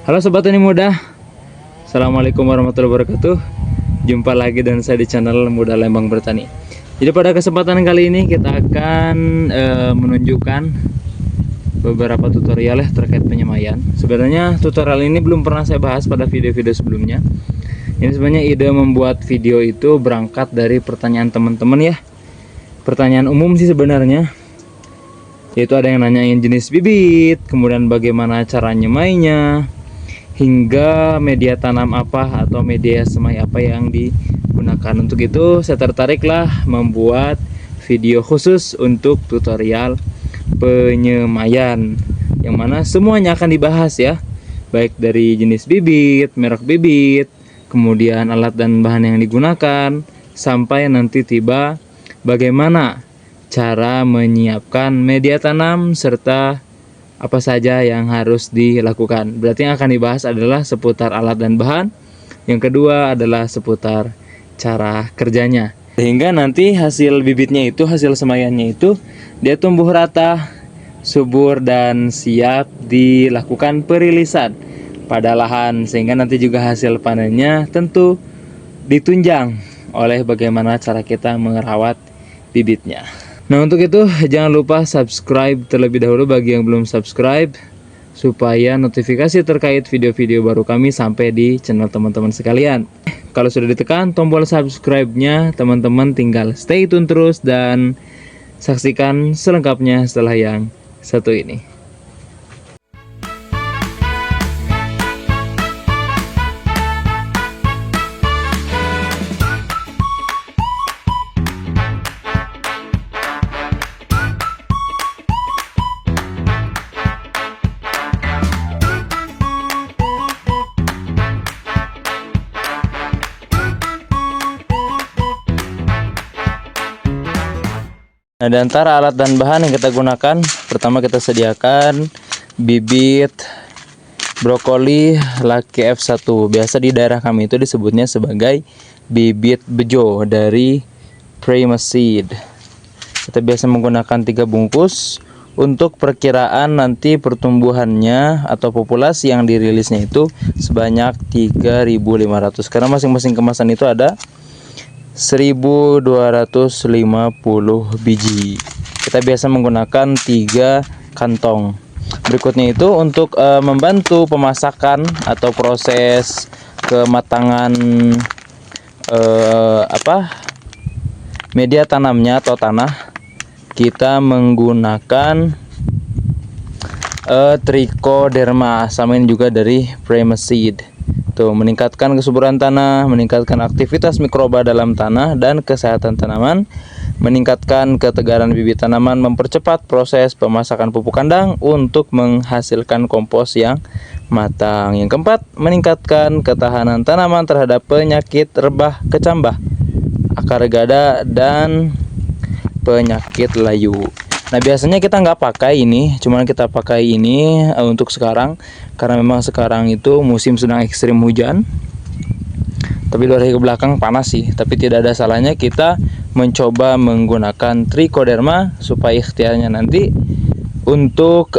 Halo Sobat Tani Muda, Assalamualaikum warahmatullahi wabarakatuh. Jumpa lagi dengan saya di channel Muda Lembang Bertani. Jadi pada kesempatan kali ini kita akan menunjukkan beberapa tutorial terkait penyemaian. Sebenarnya tutorial ini belum pernah saya bahas pada video-video sebelumnya. Ini sebenarnya ide membuat video itu berangkat dari pertanyaan teman-teman ya. Pertanyaan umum sih sebenarnya. Yaitu ada yang nanyain jenis bibit, kemudian bagaimana cara nyemainya, hingga media tanam apa atau media semai apa yang digunakan. Untuk itu saya tertariklah membuat video khusus untuk tutorial penyemaian, yang mana semuanya akan dibahas ya, baik dari jenis bibit, merek bibit, kemudian alat dan bahan yang digunakan, sampai nanti tiba bagaimana cara menyiapkan media tanam serta apa saja yang harus dilakukan. Berarti yang akan dibahas adalah seputar alat dan bahan. Yang kedua adalah seputar cara kerjanya. Sehingga nanti hasil bibitnya itu, hasil semaiannya itu dia tumbuh rata, subur dan siap dilakukan perilisan pada lahan. Sehingga nanti juga hasil panennya tentu ditunjang oleh bagaimana cara kita merawat bibitnya. Nah, untuk itu jangan lupa subscribe terlebih dahulu bagi yang belum subscribe, supaya notifikasi terkait video-video baru kami sampai di channel teman-teman sekalian. Kalau sudah ditekan tombol subscribe-nya, teman-teman tinggal stay tune terus dan saksikan selengkapnya setelah yang satu ini. Nah, di antara alat dan bahan yang kita gunakan, pertama kita sediakan bibit brokoli Lucky F1. Biasa di daerah kami itu disebutnya sebagai bibit bejo dari Prima Seed. Kita biasa menggunakan 3 bungkus. Untuk perkiraan nanti pertumbuhannya atau populasi yang dirilisnya itu sebanyak 3.500, karena masing-masing kemasan itu ada 1.250 biji. Kita biasa menggunakan 3 kantong. Berikutnya itu untuk membantu pemasakan atau proses kematangan media tanamnya atau tanah, kita menggunakan trichoderma, samain juga dari Prima Seed. Tuh, meningkatkan kesuburan tanah, meningkatkan aktivitas mikroba dalam tanah dan kesehatan tanaman, meningkatkan ketegaran bibit tanaman, mempercepat proses pemasakan pupuk kandang untuk menghasilkan kompos yang matang. Yang keempat, meningkatkan ketahanan tanaman terhadap penyakit rebah kecambah, akar gada, dan penyakit layu. Nah, biasanya kita nggak pakai ini, cuman kita pakai ini untuk sekarang, karena memang sekarang itu musim sedang ekstrim hujan. Tapi dari ke belakang panas sih, tapi tidak ada salahnya kita mencoba menggunakan trichoderma supaya ikhtiarnya nanti untuk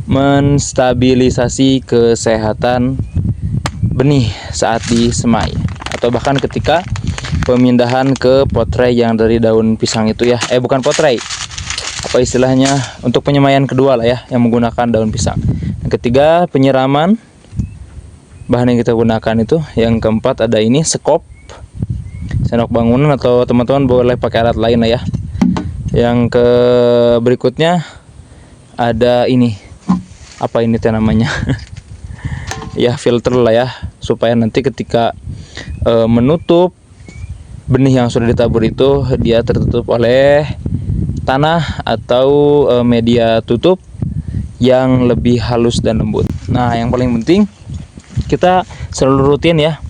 menstabilisasi kesehatan benih saat disemai, atau bahkan ketika pemindahan ke potray yang dari daun pisang itu ya, bukan potray, apa istilahnya, untuk penyemaian kedua lah ya, yang menggunakan daun pisang. Yang ketiga, penyiraman. Bahan yang kita gunakan itu, yang keempat ada ini sekop, sendok bangunan, atau teman-teman boleh pakai alat lain lah ya. Yang ke berikutnya ada ini, apa ini namanya ya, filter lah ya, supaya nanti ketika menutup benih yang sudah ditabur itu dia tertutup oleh tanah atau media tutup yang lebih halus dan lembut. Nah, yang paling penting kita selalu rutin ya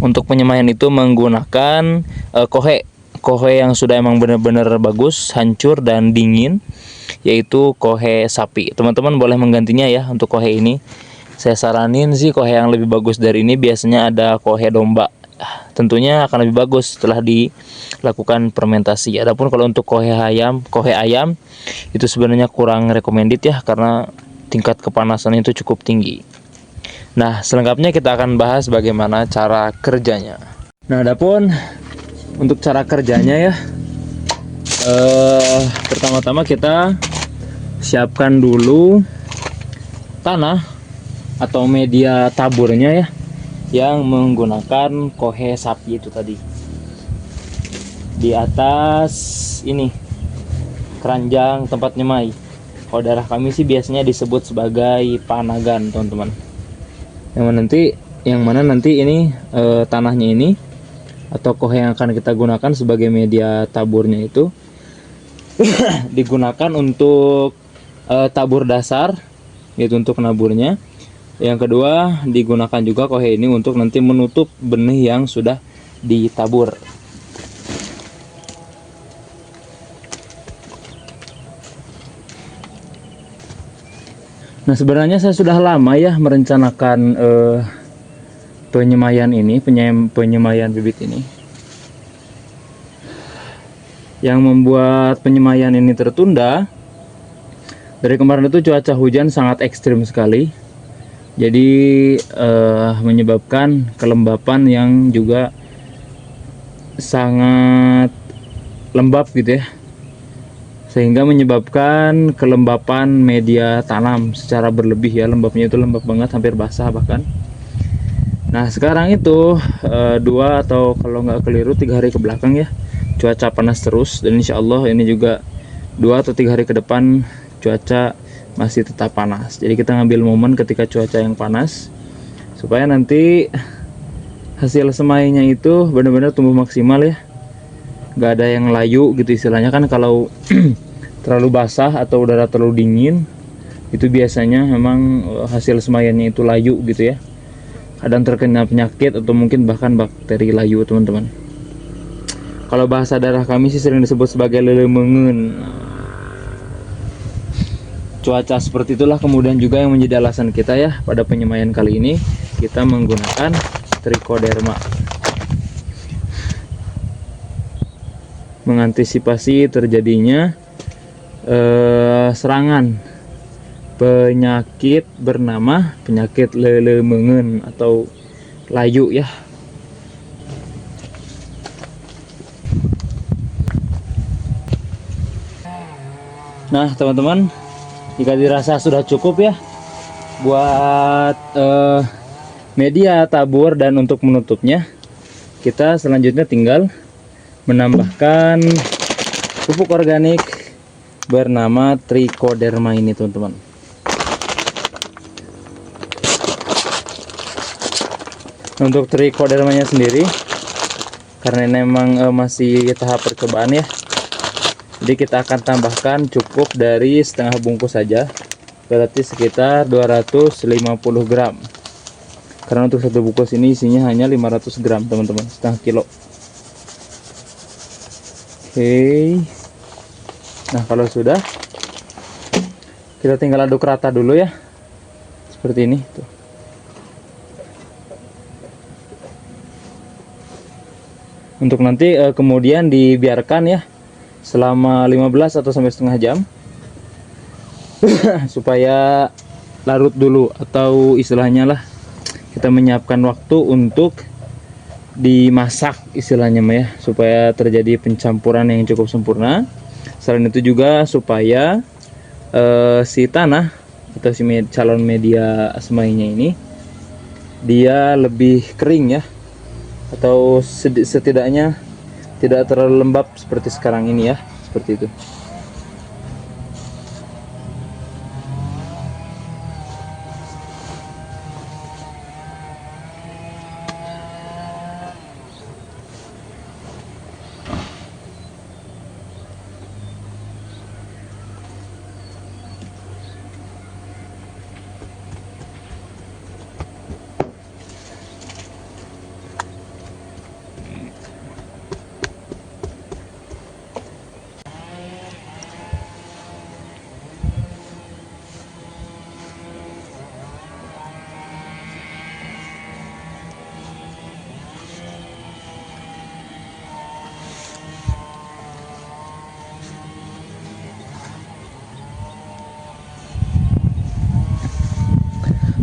untuk penyemaian itu menggunakan kohe yang sudah emang benar-benar bagus, hancur dan dingin, yaitu kohe sapi. Teman-teman boleh menggantinya ya. Untuk kohe ini saya saranin sih kohe yang lebih bagus dari ini biasanya ada kohe domba. Tentunya akan lebih bagus setelah dilakukan fermentasi. Adapun kalau untuk kohe ayam itu sebenarnya kurang recommended ya, karena tingkat kepanasan itu cukup tinggi. Nah, selengkapnya kita akan bahas bagaimana cara kerjanya. Nah, adapun untuk cara kerjanya ya, pertama-tama kita siapkan dulu tanah atau media taburnya ya, yang menggunakan kohe sapi itu tadi. Di atas ini keranjang tempat nyemai. Kalau daerah kami sih biasanya disebut sebagai panagan, teman-teman. Yang mana nanti ini tanahnya ini atau kohe yang akan kita gunakan sebagai media taburnya itu digunakan untuk tabur dasar, yaitu untuk naburnya. Yang kedua, digunakan juga kohe ini untuk nanti menutup benih yang sudah ditabur. Nah, sebenarnya saya sudah lama ya merencanakan penyemaian ini, penyemaian bibit ini. Yang membuat penyemaian ini tertunda, dari kemarin itu cuaca hujan sangat ekstrim sekali. Jadi menyebabkan kelembapan yang juga sangat lembab gitu ya, sehingga menyebabkan kelembapan media tanam secara berlebih ya. Lembabnya itu lembab banget, hampir basah bahkan. Nah, sekarang itu 2 atau kalau nggak keliru 3 hari ke belakang ya, cuaca panas terus, dan insya Allah ini juga 2 atau 3 hari ke depan cuaca masih tetap panas. Jadi kita ngambil momen ketika cuaca yang panas supaya nanti hasil semainya itu benar-benar tumbuh maksimal ya, nggak ada yang layu gitu istilahnya. Kan kalau terlalu basah atau udara terlalu dingin itu biasanya memang hasil semaiannya itu layu gitu ya, kadang terkena penyakit atau mungkin bahkan bakteri layu, teman-teman. Kalau bahasa daerah kami sih sering disebut sebagai lelemengen. Cuaca seperti itulah kemudian juga yang menjadi alasan kita ya, pada penyemaian kali ini kita menggunakan trichoderma, mengantisipasi terjadinya serangan penyakit bernama penyakit lelemengen atau layu ya. Nah, teman-teman, jika dirasa sudah cukup ya buat media tabur dan untuk menutupnya, kita selanjutnya tinggal menambahkan pupuk organik bernama trichoderma ini, teman-teman. Untuk trichodermanya sendiri, karena ini memang masih tahap percobaan ya, jadi kita akan tambahkan cukup dari setengah bungkus saja, berarti sekitar 250 gram. Karena untuk satu bungkus ini isinya hanya 500 gram, teman-teman, setengah kilo. Oke. Nah, kalau sudah, kita tinggal aduk rata dulu ya, seperti ini tuh. Untuk nanti kemudian dibiarkan ya selama 15 atau sampai setengah jam supaya larut dulu, atau istilahnya lah kita menyiapkan waktu untuk dimasak istilahnya ya, supaya terjadi pencampuran yang cukup sempurna. Selain itu juga supaya si tanah atau si calon media semainya ini dia lebih kering ya, atau setidaknya tidak terlalu lembab seperti sekarang ini ya, seperti itu.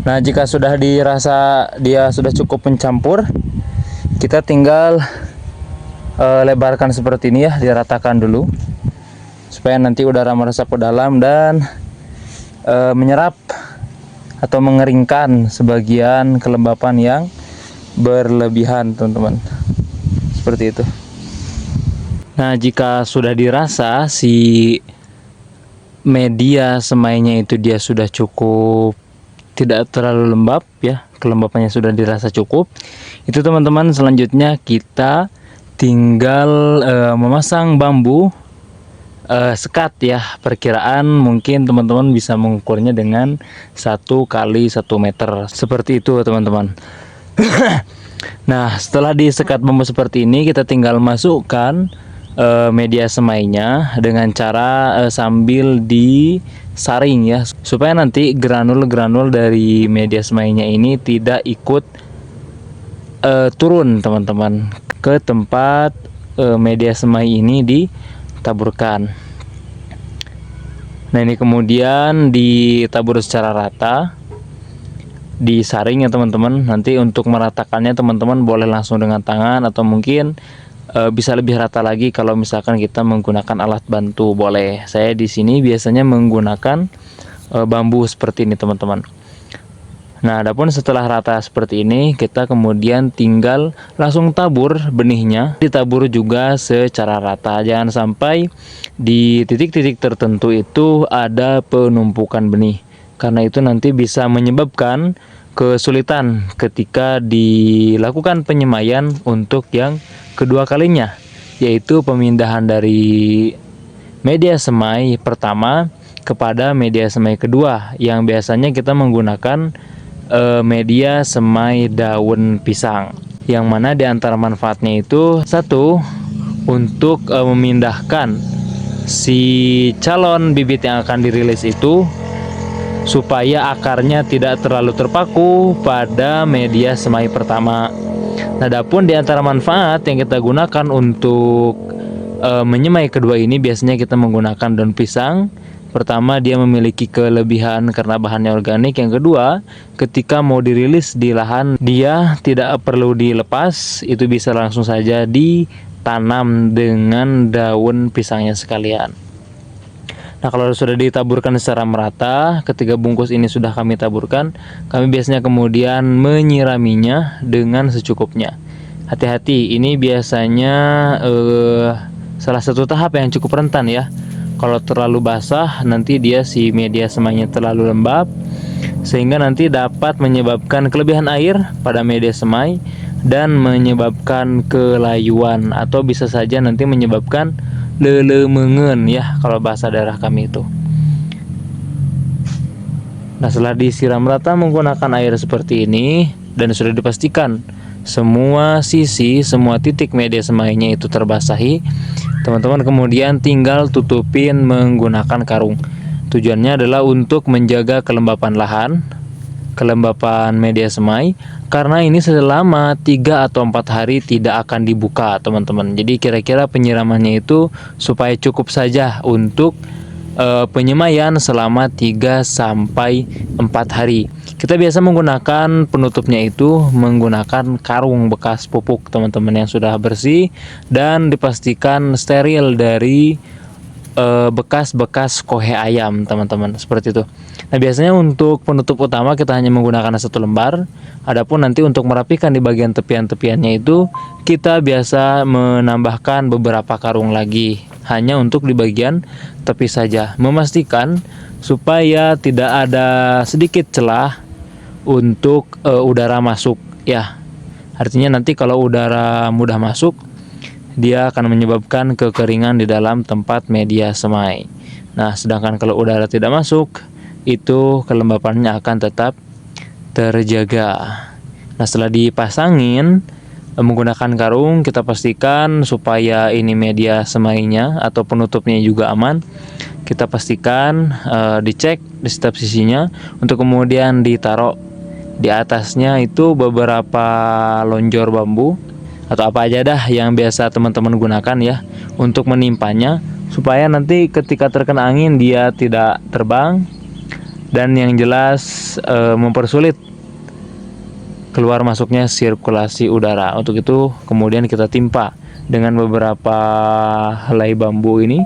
Nah, jika sudah dirasa dia sudah cukup mencampur, kita tinggal lebarkan seperti ini ya, diratakan dulu supaya nanti udara meresap ke dalam dan menyerap atau mengeringkan sebagian kelembapan yang berlebihan, teman-teman. Seperti itu. Nah, jika sudah dirasa si media semainya itu dia sudah cukup tidak terlalu lembab ya, kelembapannya sudah dirasa cukup, itu teman-teman selanjutnya kita tinggal memasang bambu sekat ya. Perkiraan mungkin teman-teman bisa mengukurnya dengan 1 kali 1 meter seperti itu, teman-teman. Nah, setelah disekat bambu seperti ini, kita tinggal masukkan media semainya dengan cara sambil disaring ya, supaya nanti granul-granul dari media semainya ini tidak ikut turun, teman-teman, ke tempat media semai ini ditaburkan. Nah, ini kemudian ditabur secara rata, disaring ya, teman-teman. Nanti untuk meratakannya teman-teman boleh langsung dengan tangan atau mungkin bisa lebih rata lagi kalau misalkan kita menggunakan alat bantu, boleh. Saya di sini biasanya menggunakan bambu seperti ini, teman-teman. Nah, adapun setelah rata seperti ini, kita kemudian tinggal langsung tabur benihnya. Ditabur juga secara rata, jangan sampai di titik-titik tertentu itu ada penumpukan benih, karena itu nanti bisa menyebabkan kesulitan ketika dilakukan penyemaian untuk yang kedua kalinya, yaitu pemindahan dari media semai pertama kepada media semai kedua, yang biasanya kita menggunakan media semai daun pisang, yang mana di antara manfaatnya itu satu, untuk memindahkan si calon bibit yang akan dirilis itu supaya akarnya tidak terlalu terpaku pada media semai pertama. Nah, adapun di antara manfaat yang kita gunakan untuk menyemai kedua ini, biasanya kita menggunakan daun pisang. Pertama, dia memiliki kelebihan karena bahannya organik. Yang kedua, ketika mau dirilis di lahan, dia tidak perlu dilepas, itu bisa langsung saja ditanam dengan daun pisangnya sekalian. Nah, kalau sudah ditaburkan secara merata, ketiga bungkus ini sudah kami taburkan, kami biasanya kemudian menyiraminya dengan secukupnya. Hati-hati, ini biasanya salah satu tahap yang cukup rentan ya. Kalau terlalu basah, nanti dia si media semainya terlalu lembab, sehingga nanti dapat menyebabkan kelebihan air pada media semai dan menyebabkan kelayuan, atau bisa saja nanti menyebabkan lelemengen ya, kalau bahasa daerah kami itu. Nah, setelah disiram rata menggunakan air seperti ini dan sudah dipastikan semua sisi, semua titik media semainya itu terbasahi, teman-teman kemudian tinggal tutupin menggunakan karung. Tujuannya adalah untuk menjaga kelembapan lahan, kelembapan media semai, karena ini selama 3 atau 4 hari tidak akan dibuka, teman-teman. Jadi kira-kira penyiramannya itu supaya cukup saja untuk penyemaian selama 3 sampai 4 hari. Kita biasa menggunakan penutupnya itu menggunakan karung bekas pupuk, teman-teman, yang sudah bersih dan dipastikan steril dari bekas-bekas kohe ayam, teman-teman, seperti itu. Nah, biasanya untuk penutup utama kita hanya menggunakan 1 lembar. Adapun nanti untuk merapikan di bagian tepian-tepiannya itu kita biasa menambahkan beberapa karung lagi, hanya untuk di bagian tepi saja, memastikan supaya tidak ada sedikit celah untuk udara masuk ya. Artinya nanti kalau udara mudah masuk, dia akan menyebabkan kekeringan di dalam tempat media semai. Nah, sedangkan kalau udara tidak masuk, itu kelembapannya akan tetap terjaga. Nah, setelah dipasangin menggunakan karung, kita pastikan supaya ini media semainya atau penutupnya juga aman. Kita pastikan dicek di setiap sisinya, untuk kemudian ditaruh di atasnya itu beberapa lonjor bambu atau apa aja dah yang biasa teman-teman gunakan ya, untuk menimpanya supaya nanti ketika terkena angin dia tidak terbang dan yang jelas mempersulit keluar masuknya sirkulasi udara. Untuk itu kemudian kita timpa dengan beberapa helai bambu ini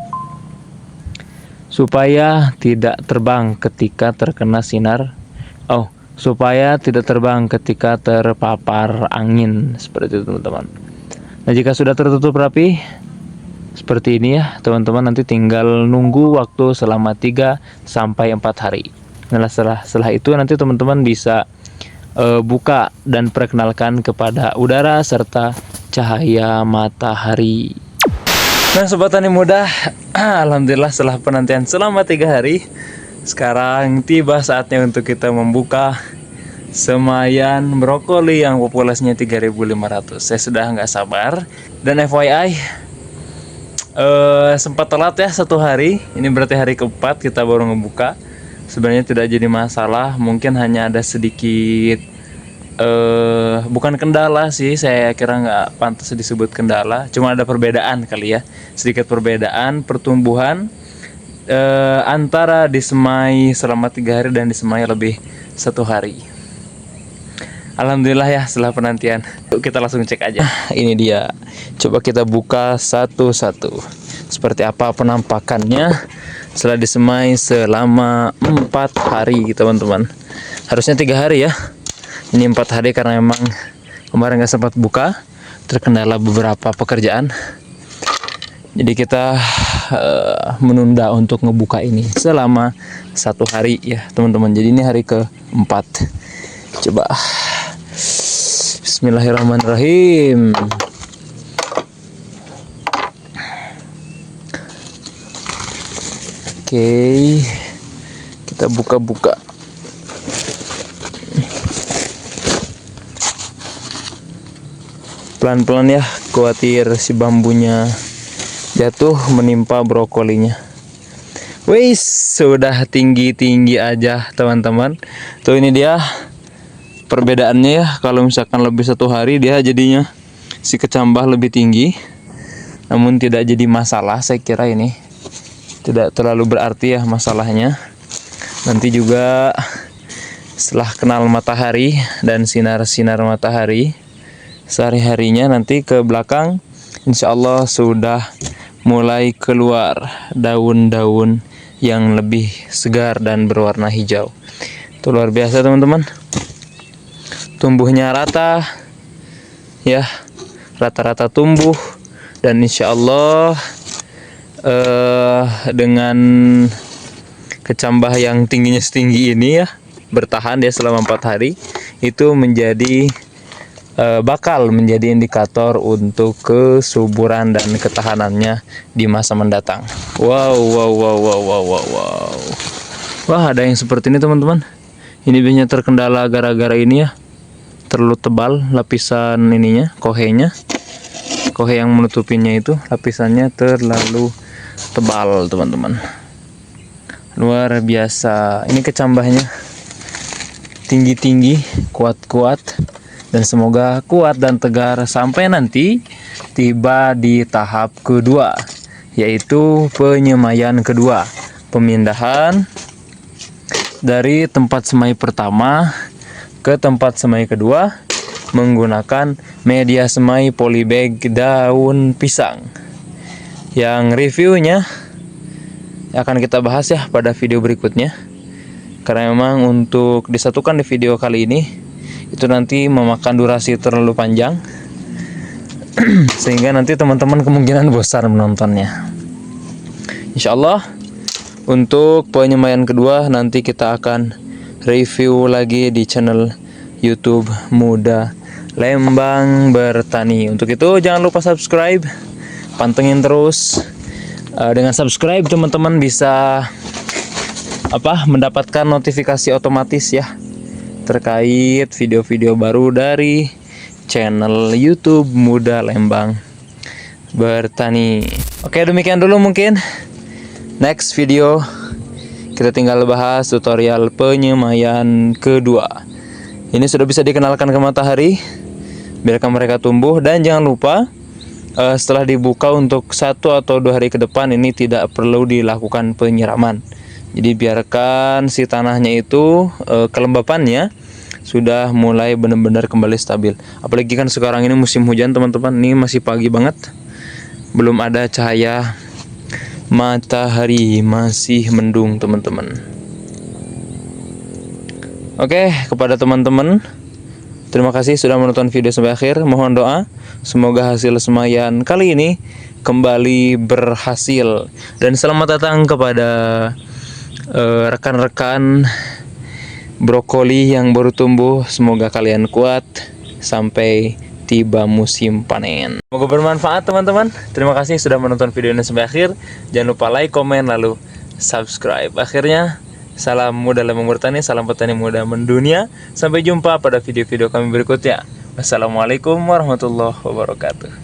supaya tidak terbang ketika terkena supaya tidak terbang ketika terpapar angin, seperti itu teman-teman. Nah, jika sudah tertutup rapi seperti ini ya teman-teman, nanti tinggal nunggu waktu selama 3 sampai 4 hari. Nah, setelah itu nanti teman-teman bisa buka dan perkenalkan kepada udara serta cahaya matahari. Nah, sobat tani muda, alhamdulillah setelah penantian selama 3 hari, sekarang tiba saatnya untuk kita membuka semayan brokoli yang populasinya 3.500. Saya sudah nggak sabar. Dan FYI, sempat telat ya 1 hari. Ini berarti hari keempat kita baru ngebuka. Sebenarnya tidak jadi masalah, mungkin hanya ada sedikit bukan kendala sih, saya kira nggak pantas disebut kendala, cuma ada perbedaan kali ya, sedikit perbedaan pertumbuhan antara disemai selama 3 hari dan disemai lebih 1 hari. Alhamdulillah ya, setelah penantian. Yuk kita langsung cek aja. Ini dia, coba kita buka satu-satu seperti apa penampakannya setelah disemai selama 4 hari teman-teman. Harusnya 3 hari ya, ini 4 hari karena memang kemarin nggak sempat buka, terkendala beberapa pekerjaan. Jadi kita menunda untuk ngebuka ini selama 1 hari ya teman-teman. Jadi ini hari keempat. Coba Bismillahirrahmanirrahim. Oke, kita buka-buka. Pelan-pelan ya, khawatir si bambunya jatuh menimpa brokolinya. Wih, sudah tinggi-tinggi aja teman-teman. Tuh, ini dia perbedaannya ya. Kalau misalkan lebih 1 hari, dia jadinya si kecambah lebih tinggi. Namun tidak jadi masalah, saya kira ini tidak terlalu berarti ya masalahnya. Nanti juga setelah kenal matahari dan sinar-sinar matahari sehari-harinya, nanti ke belakang insya Allah sudah mulai keluar daun-daun yang lebih segar dan berwarna hijau. Itu luar biasa teman-teman, tumbuhnya rata ya, rata-rata tumbuh. Dan insya Allah dengan kecambah yang tingginya setinggi ini ya, bertahan dia selama 4 hari, itu menjadi bakal menjadi indikator untuk kesuburan dan ketahanannya di masa mendatang. Wow. Wah, ada yang seperti ini teman-teman. Ini biasanya terkendala gara-gara ini ya, terlalu tebal lapisan ininya, kohenya. Kohe yang menutupinya itu lapisannya terlalu tebal teman-teman. Luar biasa. Ini kecambahnya tinggi-tinggi, kuat-kuat, dan semoga kuat dan tegar sampai nanti tiba di tahap kedua, yaitu penyemaian kedua, pemindahan dari tempat semai pertama ke tempat semai kedua menggunakan media semai polybag daun pisang, yang reviewnya akan kita bahas ya pada video berikutnya. Karena memang untuk disatukan di video kali ini itu nanti memakan durasi terlalu panjang sehingga nanti teman-teman kemungkinan bosan menontonnya. Insya Allah untuk penyemaian kedua nanti kita akan review lagi di channel YouTube Muda Lembang Bertani. Untuk itu jangan lupa subscribe, pantengin terus. Dengan subscribe teman-teman bisa mendapatkan notifikasi otomatis ya terkait video-video baru dari channel YouTube Muda Lembang Bertani. Oke, demikian dulu mungkin. Next video kita tinggal bahas tutorial penyemaian kedua. Ini sudah bisa dikenalkan ke matahari, biarkan mereka tumbuh. Dan jangan lupa setelah dibuka untuk 1 atau 2 hari ke depan ini tidak perlu dilakukan penyiraman. Jadi biarkan si tanahnya itu kelembapannya sudah mulai benar-benar kembali stabil. Apalagi kan sekarang ini musim hujan teman-teman. Ini masih pagi banget, belum ada cahaya matahari, masih mendung teman-teman. Oke, kepada teman-teman, terima kasih sudah menonton video sampai akhir. Mohon doa semoga hasil semayan kali ini kembali berhasil. Dan selamat datang kepada rekan-rekan brokoli yang baru tumbuh. Semoga kalian kuat sampai tiba musim panen. Semoga bermanfaat teman-teman. Terima kasih sudah menonton video ini sampai akhir. Jangan lupa like, komen, lalu subscribe. Akhirnya, salam muda dalam bertani, salam petani muda mendunia. Sampai jumpa pada video-video kami berikutnya. Wassalamualaikum warahmatullahi wabarakatuh.